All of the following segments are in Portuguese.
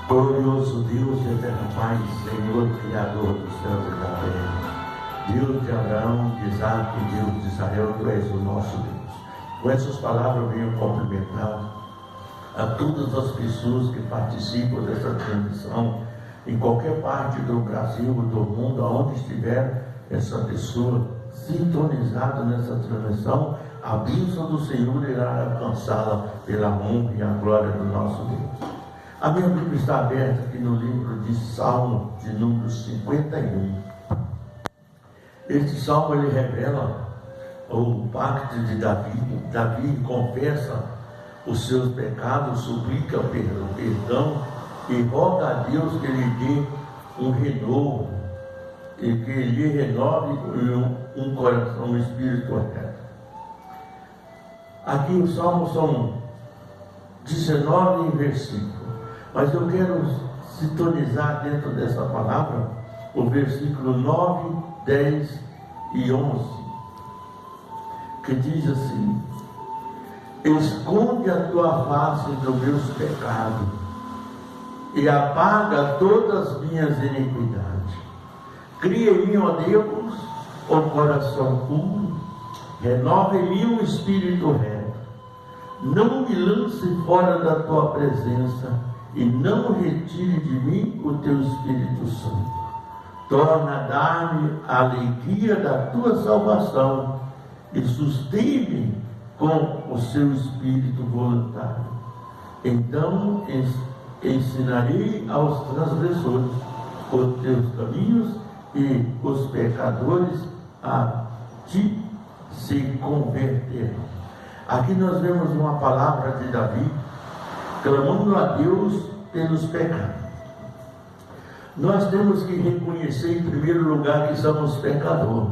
Glorioso Deus de eterna paz, Senhor, Criador dos céus e da terra, Deus de Abraão, de Isaac, Deus de Israel, Tu és o nosso Deus. Com essas palavras eu venho cumprimentar a todas as pessoas que participam dessa transmissão, em qualquer parte do Brasil, do mundo, aonde estiver essa pessoa sintonizada nessa transmissão, a bênção do Senhor irá alcançá-la pela honra e a glória do nosso Deus. A minha Bíblia está aberta aqui no livro de Salmo, de número 51. Este salmo ele revela o pacto de Davi. Davi confessa os seus pecados, suplica perdão e roga a Deus que lhe dê um renovo, e que lhe renove um coração, um espírito reto. Aqui os salmos são 19 versículos. Mas eu quero sintonizar dentro dessa palavra o versículo 9, 10 e 11, que diz assim: esconde a tua face dos meus pecados e apaga todas as minhas iniquidades. Cria em mim, ó Deus, um coração puro, renova em mim um espírito reto. Não me lance fora da tua presença e não retire de mim o teu Espírito Santo. Torna a dar-me a alegria da tua salvação e sustém-me com o seu Espírito voluntário. Então ensinarei aos transgressores os teus caminhos e os pecadores a ti se converterão. Aqui nós vemos uma palavra de Davi clamando a Deus pelos pecados. Nós temos que reconhecer em primeiro lugar que somos pecadores,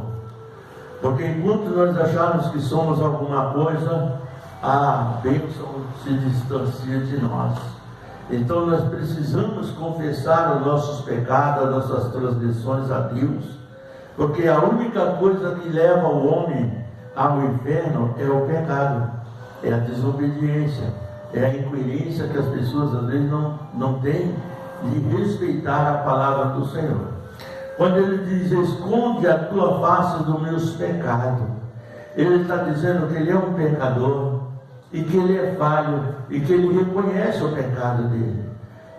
porque enquanto nós acharmos que somos alguma coisa, a bênção se distancia de nós. Então nós precisamos confessar os nossos pecados, as nossas transgressões a Deus, porque a única coisa que leva o homem ao inferno é o pecado, é a desobediência, é a incoerência que as pessoas às vezes não têm de respeitar a palavra do Senhor. Quando ele diz, esconde a tua face dos meus pecados, ele está dizendo que ele é um pecador, e que ele é falho, e que ele reconhece o pecado dele.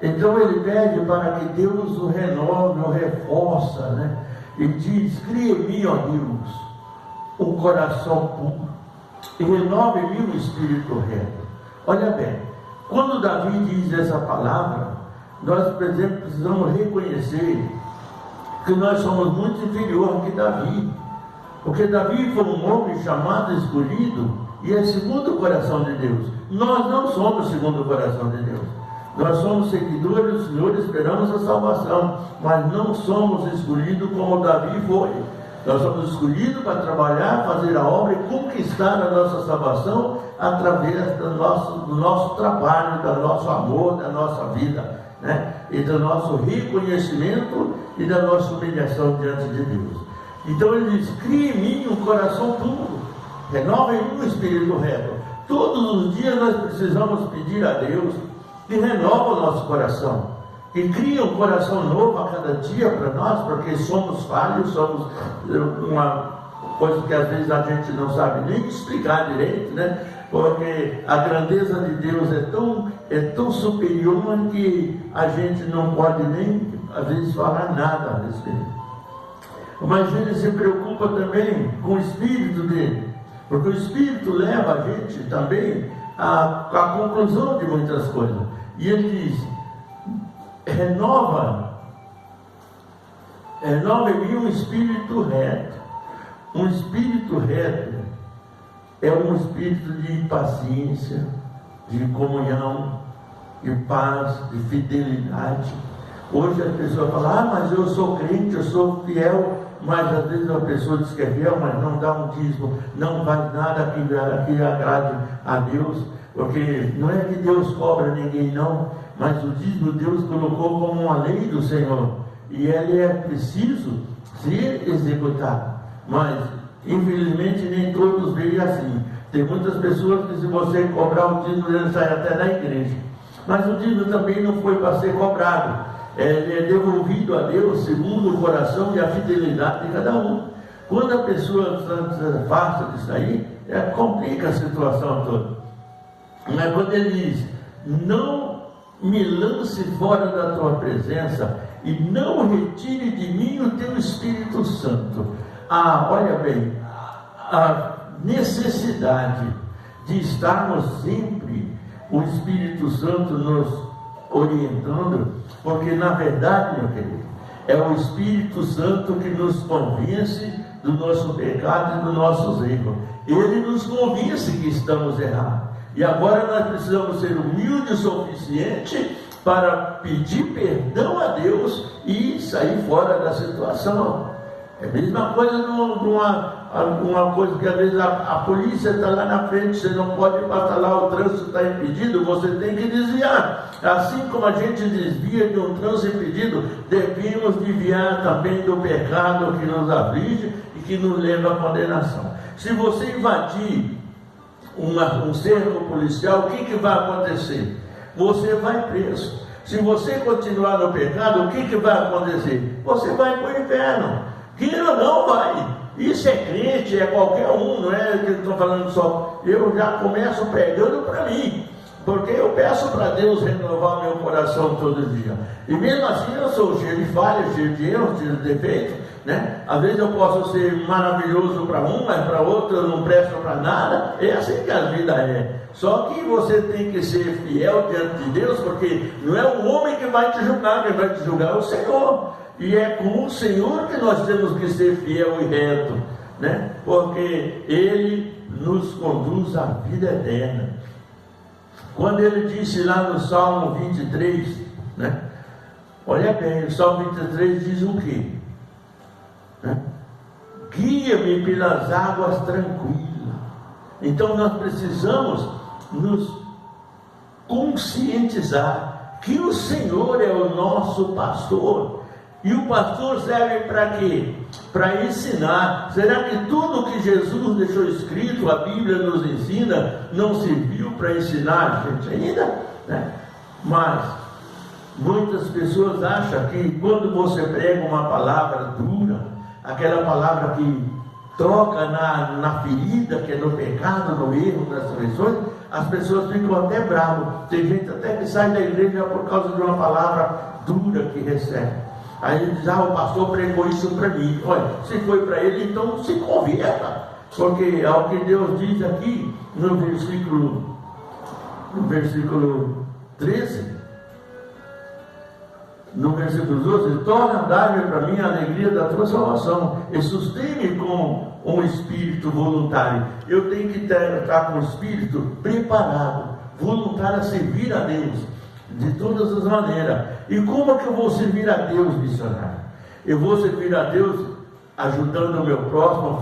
Então ele pede para que Deus o renove, o reforça, né? E diz, cria em mim, ó Deus, um coração puro, e renove em mim um espírito reto. Olha bem, quando Davi diz essa palavra, nós, por exemplo, precisamos reconhecer que nós somos muito inferior que Davi, porque Davi foi um homem chamado, escolhido, e é segundo o coração de Deus. Nós não somos segundo o coração de Deus. Nós somos seguidores do Senhor, esperamos a salvação, mas não somos escolhidos como Davi foi. Nós somos escolhidos para trabalhar, fazer a obra e conquistar a nossa salvação através do nosso trabalho, do nosso amor, da nossa vida, né? E do nosso reconhecimento e da nossa humilhação diante de Deus. Então ele diz, cria em mim um coração puro, renova em mim um espírito reto. Todos os dias nós precisamos pedir a Deus que renova o nosso coração, que cria um coração novo a cada dia para nós, porque somos falhos, somos uma coisa que às vezes a gente não sabe nem explicar direito, né? Porque a grandeza de Deus é tão superior que a gente não pode nem, às vezes, falar nada a respeito. Mas ele se preocupa também com o Espírito dele, porque o Espírito leva a gente também à conclusão de muitas coisas. E ele diz, renova em mim um espírito reto. Um espírito reto é um espírito de paciência, de comunhão, de paz, de fidelidade. Hoje as pessoas falam, mas eu sou crente, eu sou fiel, mas às vezes a pessoa diz que é fiel, mas não dá um dízimo, não faz nada que agrade a Deus, porque não é que Deus cobra ninguém não, mas o dízimo Deus colocou como uma lei do Senhor, e ele é preciso ser executado, mas infelizmente nem todos veem assim. Tem muitas pessoas que se você cobrar o dízimo, ele sai até da igreja, Mas o dízimo também não foi para ser cobrado. Ele é devolvido a Deus segundo o coração e a fidelidade de cada um. Quando a pessoa se afasta disso aí, complica a situação toda. Mas quando ele diz, não me lance fora da tua presença e não retire de mim o teu Espírito Santo. Olha bem, a necessidade de estarmos sempre, o Espírito Santo nos orientando, porque na verdade, meu querido, é o Espírito Santo que nos convence do nosso pecado e dos nossos erros. Ele nos convence que estamos errados. E agora nós precisamos ser humildes o suficiente para pedir perdão a Deus e sair fora da situação. É a mesma coisa de uma coisa que às vezes a polícia está lá na frente, você não pode passar lá, o trânsito está impedido, você tem que desviar. Assim como a gente desvia de um trânsito impedido, devemos desviar também do pecado que nos aflige e que nos leva à condenação. Se você invadir um cerco policial, o que vai acontecer? Você vai preso. Se você continuar no pecado, o que vai acontecer? Você vai para o inferno. Queira ou não, vai. Isso é crente, é qualquer um, não é que eu estou falando só. Eu já começo pregando para mim, porque eu peço para Deus renovar meu coração todo dia. E mesmo assim eu sou cheio de falhas, cheio de erros, cheio de defeitos, né? Às vezes eu posso ser maravilhoso para um, mas para outro eu não presto para nada. É assim que a vida é. Só que você tem que ser fiel diante de Deus, porque não é o homem que vai te julgar, quem vai te julgar é o Senhor. E é com o Senhor que nós temos que ser fiel e reto, né? Porque Ele nos conduz à vida eterna. Quando Ele disse lá no Salmo 23, né? Olha bem, o Salmo 23 diz o quê? Né? Guia-me pelas águas tranquilas. Então nós precisamos nos conscientizar que o Senhor é o nosso pastor. E o pastor serve para quê? Para ensinar. Será que tudo que Jesus deixou escrito, a Bíblia nos ensina, não serviu para ensinar a gente ainda? Né? Mas muitas pessoas acham que quando você prega uma palavra dura, aquela palavra que toca na ferida, que é no pecado, no erro, nas traições, as pessoas ficam até bravas. Tem gente até que sai da igreja por causa de uma palavra dura que recebe. Aí ele diz, o pastor pregou isso para mim. Olha, se foi para ele, então se converta. Porque é o que Deus diz aqui no versículo 13, no versículo 12, torna a dar-me para mim a alegria da tua salvação e sustém-me com um espírito voluntário. Eu tenho que estar com o espírito preparado, voluntário a servir a Deus de todas as maneiras. E como é que eu vou servir a Deus, missionário? Eu vou servir a Deus ajudando o meu próximo,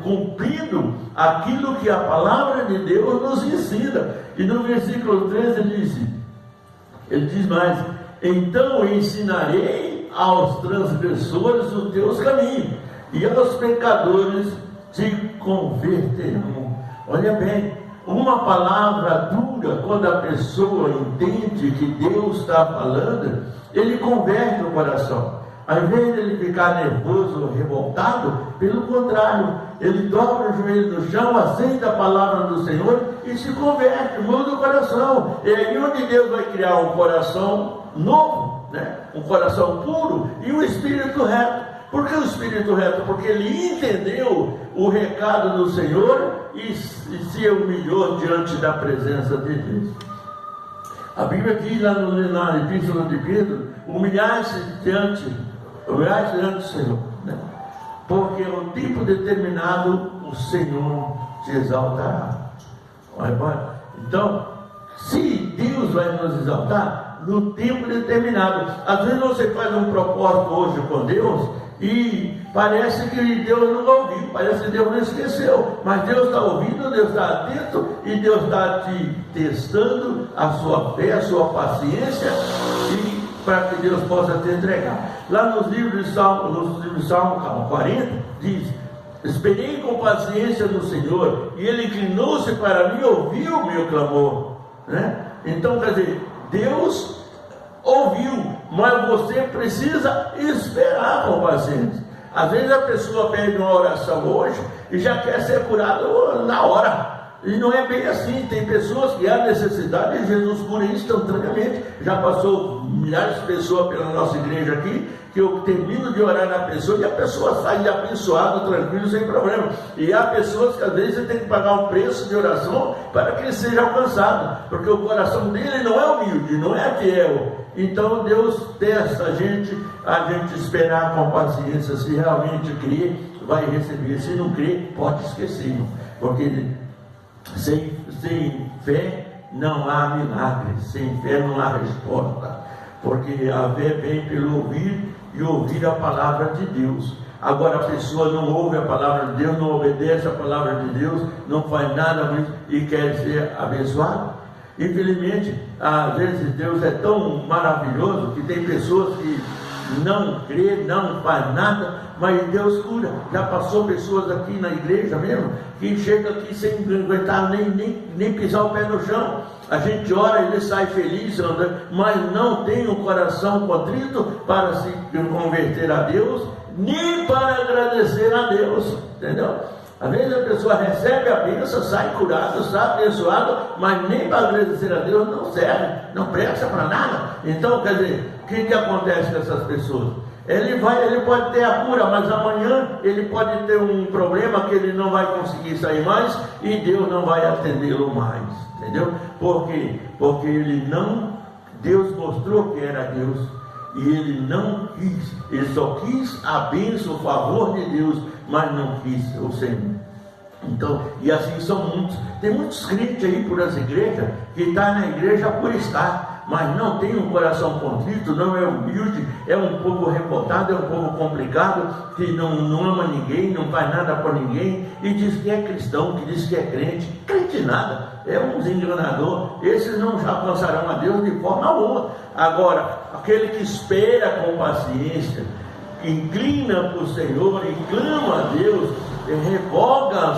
cumprindo aquilo que a palavra de Deus nos ensina. E no versículo 13 ele diz mais: então ensinarei aos transgressores os teus caminhos, e aos pecadores te converterão. Olha bem, uma palavra dura, quando a pessoa entende que Deus está falando, ele converte o coração. Ao invés de ele ficar nervoso, revoltado, pelo contrário, ele dobra o joelho no chão, aceita a palavra do Senhor e se converte, muda o coração. É aí onde Deus vai criar um coração novo, né? Um coração puro e um espírito reto. Por que o espírito reto? Porque ele entendeu o recado do Senhor e se humilhou diante da presença de Deus. A Bíblia diz lá na Epístola de Pedro: humilhar-se diante do Senhor, né? Porque no tempo determinado o Senhor te exaltará. Então, se Deus vai nos exaltar no tempo determinado. Às vezes você faz um propósito hoje com Deus e parece que Deus não ouviu, parece que Deus não esqueceu, mas Deus está ouvindo, Deus está atento e Deus está te testando a sua fé, a sua paciência, e para que Deus possa te entregar. Lá nos livros de Salmo 40 diz: esperei com paciência no Senhor e Ele inclinou-se para mim e ouviu o meu clamor, né? Então, quer dizer, Deus ouviu, mas você precisa esperar com paciência. Às vezes a pessoa pede uma oração hoje e já quer ser curada na hora. E não é bem assim. Tem pessoas que há necessidade e Jesus cura instantaneamente. Já passou milhares de pessoas pela nossa igreja aqui, que eu termino de orar na pessoa e a pessoa sai abençoada, tranquilo, sem problema. E há pessoas que às vezes você tem que pagar um preço de oração para que ele seja alcançado, porque o coração dele não é humilde, não é fiel. Então Deus testa a gente esperar com paciência. Se realmente crer, vai receber. Se não crer, pode esquecer, porque sem fé não há milagre, sem fé não há resposta, porque a fé vem pelo ouvir e ouvir a palavra de Deus. Agora a pessoa não ouve a palavra de Deus, não obedece a palavra de Deus, não faz nada mais e quer ser abençoado. Infelizmente, às vezes Deus é tão maravilhoso que tem pessoas que não crê, não faz nada, mas Deus cura. Já passou pessoas aqui na igreja mesmo, que chega aqui sem aguentar nem pisar o pé no chão. A gente ora, ele sai feliz, mas não tem um coração contrito para se converter a Deus, nem para agradecer a Deus, entendeu? Às vezes a pessoa recebe a bênção, sai curado, sai abençoado, mas nem para agradecer a Deus não serve, não presta para nada. Então, quer dizer, o que acontece com essas pessoas? Ele pode ter a cura, mas amanhã ele pode ter um problema que ele não vai conseguir sair mais e Deus não vai atendê-lo mais, entendeu? Por quê? Porque Deus mostrou que era Deus e ele não quis, ele só quis a bênção, o favor de Deus, mas não quis o Senhor. Então, e assim são muitos. Tem muitos crentes aí por as igrejas que estão na igreja por estar, mas não tem um coração contrito, não é humilde, é um povo revoltado, é um povo complicado, que não ama ninguém, não faz nada por ninguém, e diz que é cristão, que diz que é crente. Crente nada, é um enganador. Esses não alcançarão a Deus de forma alguma. Agora, aquele que espera com paciência, inclina para o Senhor e clama a Deus, revoga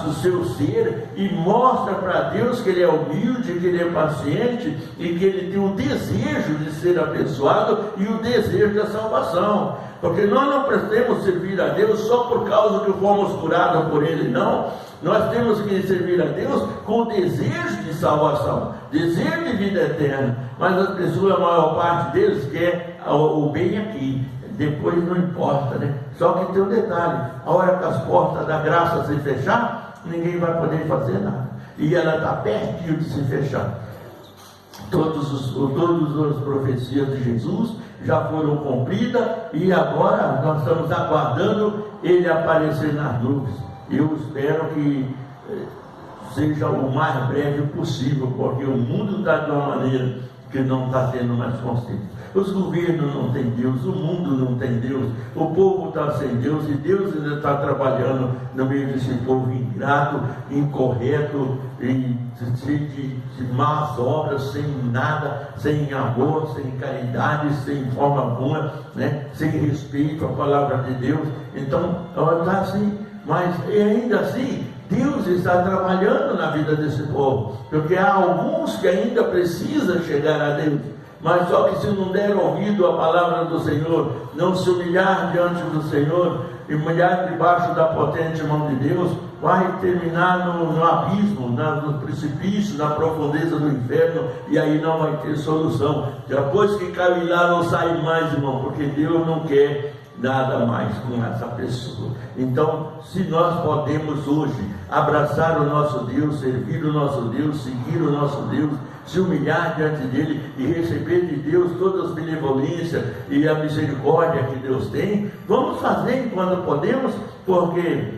o seu ser e mostra para Deus que ele é humilde, que ele é paciente e que ele tem o desejo de ser abençoado e o desejo da salvação. Porque nós não pretendemos servir a Deus só por causa que fomos curados por Ele, não. Nós temos que servir a Deus com desejo de salvação, desejo de vida eterna. Mas as pessoas, a maior parte deles, quer o bem aqui. Depois não importa, né? Só que tem um detalhe: a hora que as portas da graça se fechar, ninguém vai poder fazer nada. E ela está pertinho de se fechar. Todas as profecias de Jesus já foram cumpridas e agora nós estamos aguardando ele aparecer nas nuvens. Eu espero que seja o mais breve possível, porque o mundo está de uma maneira que não está tendo mais consciência. Os governos não têm Deus, o mundo não tem Deus, o povo está sem Deus e Deus ainda está trabalhando no meio desse povo ingrato, incorreto, cheio de más obras, sem nada, sem amor, sem caridade, sem forma alguma, né? Sem respeito à palavra de Deus. Então, está assim, mas ainda assim, Deus está trabalhando na vida desse povo, porque há alguns que ainda precisam chegar a Deus. Mas só que se não der ouvido à palavra do Senhor, não se humilhar diante do Senhor, e humilhar debaixo da potente mão de Deus, vai terminar no abismo, no precipício, na profundeza do inferno, e aí não vai ter solução. Depois que cair lá, não sai mais, irmão, porque Deus não quer nada mais com essa pessoa. Então, se nós podemos hoje abraçar o nosso Deus, servir o nosso Deus, seguir o nosso Deus, se humilhar diante dele e receber de Deus todas as benevolências e a misericórdia que Deus tem, vamos fazer enquanto podemos, porque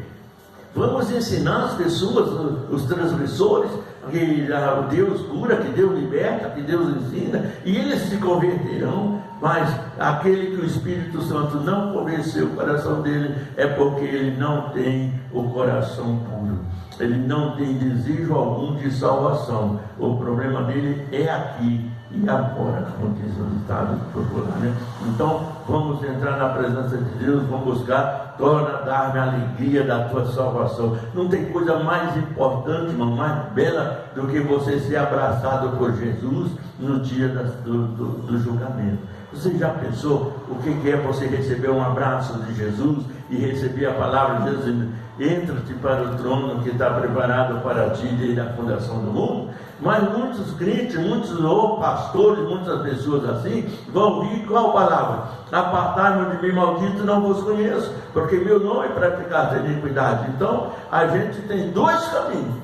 vamos ensinar as pessoas, os transgressores, que Deus cura, que Deus liberta, que Deus ensina, e eles se converterão. Mas aquele que o Espírito Santo não convenceu o coração dele, é porque ele não tem o coração puro, ele não tem desejo algum de salvação. O problema dele é aqui e agora, como diz o ditado popular, né? Então, vamos entrar na presença de Deus, vamos buscar, torna dar-me a alegria da tua salvação. Não tem coisa mais importante, irmão, mais bela do que você ser abraçado por Jesus no dia do julgamento. Você já pensou o que é você receber um abraço de Jesus e receber a palavra de Jesus? Entra-te para o trono que está preparado para ti desde a fundação do mundo. Mas muitos crentes, muitos pastores, muitas pessoas assim, vão ouvir qual palavra? Apartai-me de mim, maldito, não vos conheço, porque meu nome é praticar a iniquidade. Então, a gente tem dois caminhos: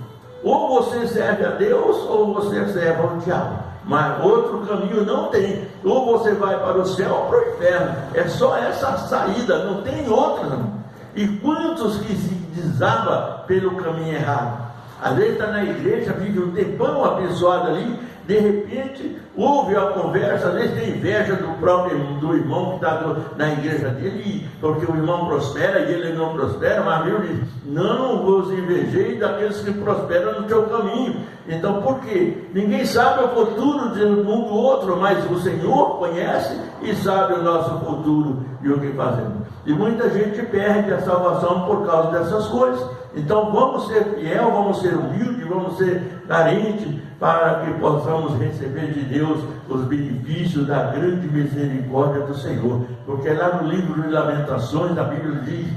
ou você serve a Deus, ou você serve ao diabo. Mas outro caminho não tem. Ou você vai para o céu ou para o inferno. É só essa saída, não tem outra, não. E quantos que se desaba pelo caminho errado? Às vezes está na igreja, vive um tempão abençoado ali, de repente ouve a conversa, às vezes tem inveja do irmão que está na igreja dele, porque o irmão prospera e ele não prospera. Mas a Bíblia diz: não vos invejei daqueles que prosperam no teu caminho. Então, por quê? Ninguém sabe o futuro de um do outro, mas o Senhor conhece e sabe o nosso futuro e o que fazemos. E muita gente perde a salvação por causa dessas coisas. Então, vamos ser fiel, vamos ser humildes, vamos ser carentes, para que possamos receber de Deus os benefícios da grande misericórdia do Senhor. Porque lá no livro de Lamentações, a Bíblia diz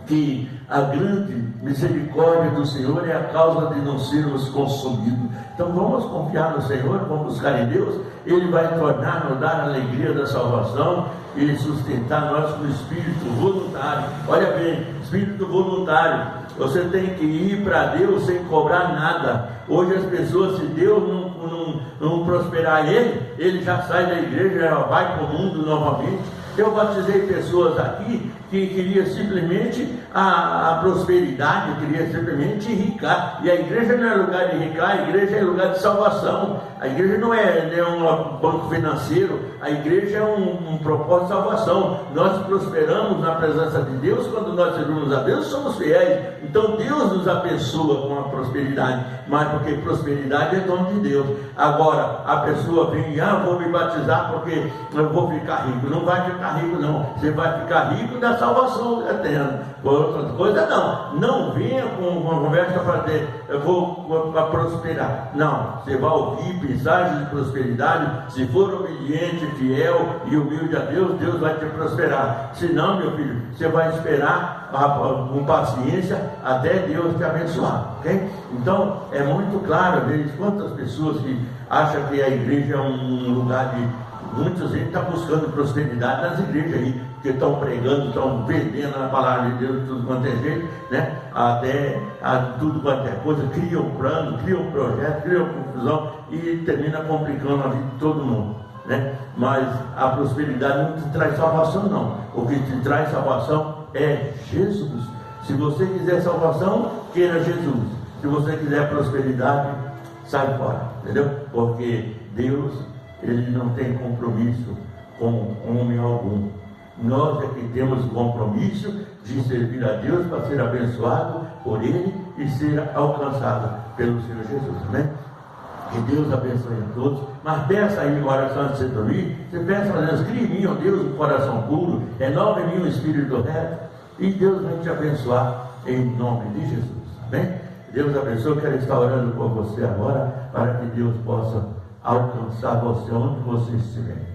que a grande misericórdia do Senhor é a causa de não sermos consumidos. Então vamos confiar no Senhor, vamos buscar em Deus. Ele vai nos dar a alegria da salvação e sustentar nós com o espírito voluntário. Olha bem, espírito voluntário. Você tem que ir para Deus sem cobrar nada. Hoje as pessoas, se Deus não prosperar ele já sai da igreja, já vai para o mundo novamente. Eu batizei pessoas aqui que queria simplesmente a prosperidade, queria simplesmente ricar. E a igreja não é lugar de ricar, a igreja é lugar de salvação. A igreja não é um banco financeiro, a igreja é um propósito de salvação. Nós prosperamos na presença de Deus quando nós servimos a Deus, somos fiéis. Então Deus nos abençoa com a prosperidade, mas porque prosperidade é dom de Deus. Agora, a pessoa vem: vou me batizar porque eu vou ficar rico. Não vai ficar rico, não. Você vai ficar rico da salvação eterna. Outra coisa, não. Não venha com uma conversa para dizer: eu vou para prosperar. Não. Você vai ouvir mensagens de prosperidade. Se for obediente, fiel e humilde a Deus, Deus vai te prosperar. Se não, meu filho, você vai esperar com paciência até Deus te abençoar, ok? Então, é muito claro, às vezes, quantas pessoas que acham que a igreja é um lugar de... Muita gente está buscando prosperidade nas igrejas aí, que estão pregando, estão vendendo a palavra de Deus de tudo quanto é jeito, né? Até tudo quanto é coisa, criam plano, criam projeto, criam confusão e termina complicando a vida de todo mundo, né? Mas a prosperidade não te traz salvação, não. O que te traz salvação é Jesus. Se você quiser salvação, queira Jesus. Se você quiser prosperidade, sai fora, entendeu? Porque Deus, Ele não tem compromisso com homem algum. Nós é que temos o compromisso de servir a Deus para ser abençoado por Ele e ser alcançado pelo Senhor Jesus, amém? Que Deus abençoe a todos. Mas peça aí no oração antes de você dormir. Você peça a Deus: crie em mim, ó Deus, um coração puro, renove em mim um espírito reto, e Deus vai te abençoar em nome de Jesus, amém? Deus abençoe. Eu quero estar orando por você agora, para que Deus possa alcançar você onde você estiver.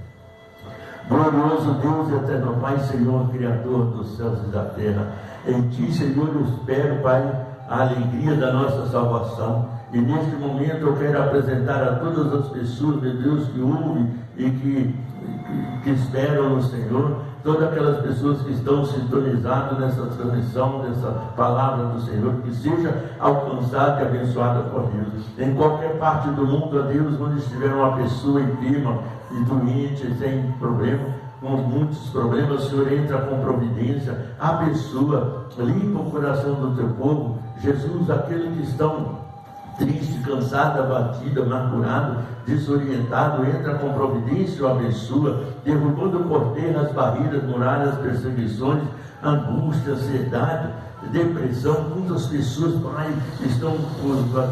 Glorioso Deus e eterno Pai, Senhor, Criador dos céus e da terra, em Ti, Senhor, eu espero, Pai, a alegria da nossa salvação. E neste momento eu quero apresentar a todas as pessoas, meu Deus, que ouvem e que esperam no Senhor, todas aquelas pessoas que estão sintonizadas nessa transmissão, dessa palavra do Senhor, que seja alcançada e abençoada por Deus. Em qualquer parte do mundo, a Deus, onde estiver uma pessoa enferma e doente, sem problema, com muitos problemas, o Senhor entra com providência, abençoa, limpa o coração do teu povo. Jesus, aqueles que estão triste, cansado, abatido, amargurado, desorientado, entra com providência, o abençoa, derrubando por terra as barreiras, muralhas, perseguições, angústia, ansiedade, depressão. Muitas pessoas, Pai, estão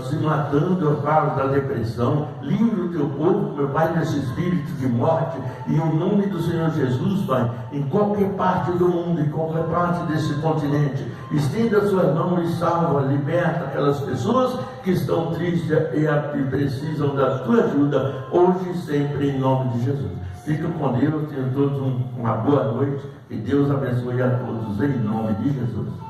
se matando, eu falo da depressão. Livre o teu povo, meu Pai, desse espírito de morte, e em nome do Senhor Jesus, Pai, em qualquer parte do mundo, em qualquer parte desse continente, estenda a sua mão e salva, liberta aquelas pessoas que estão tristes e precisam da tua ajuda, hoje e sempre, em nome de Jesus. Fica com Deus, tenham todos uma boa noite, e Deus abençoe a todos, em nome de Jesus.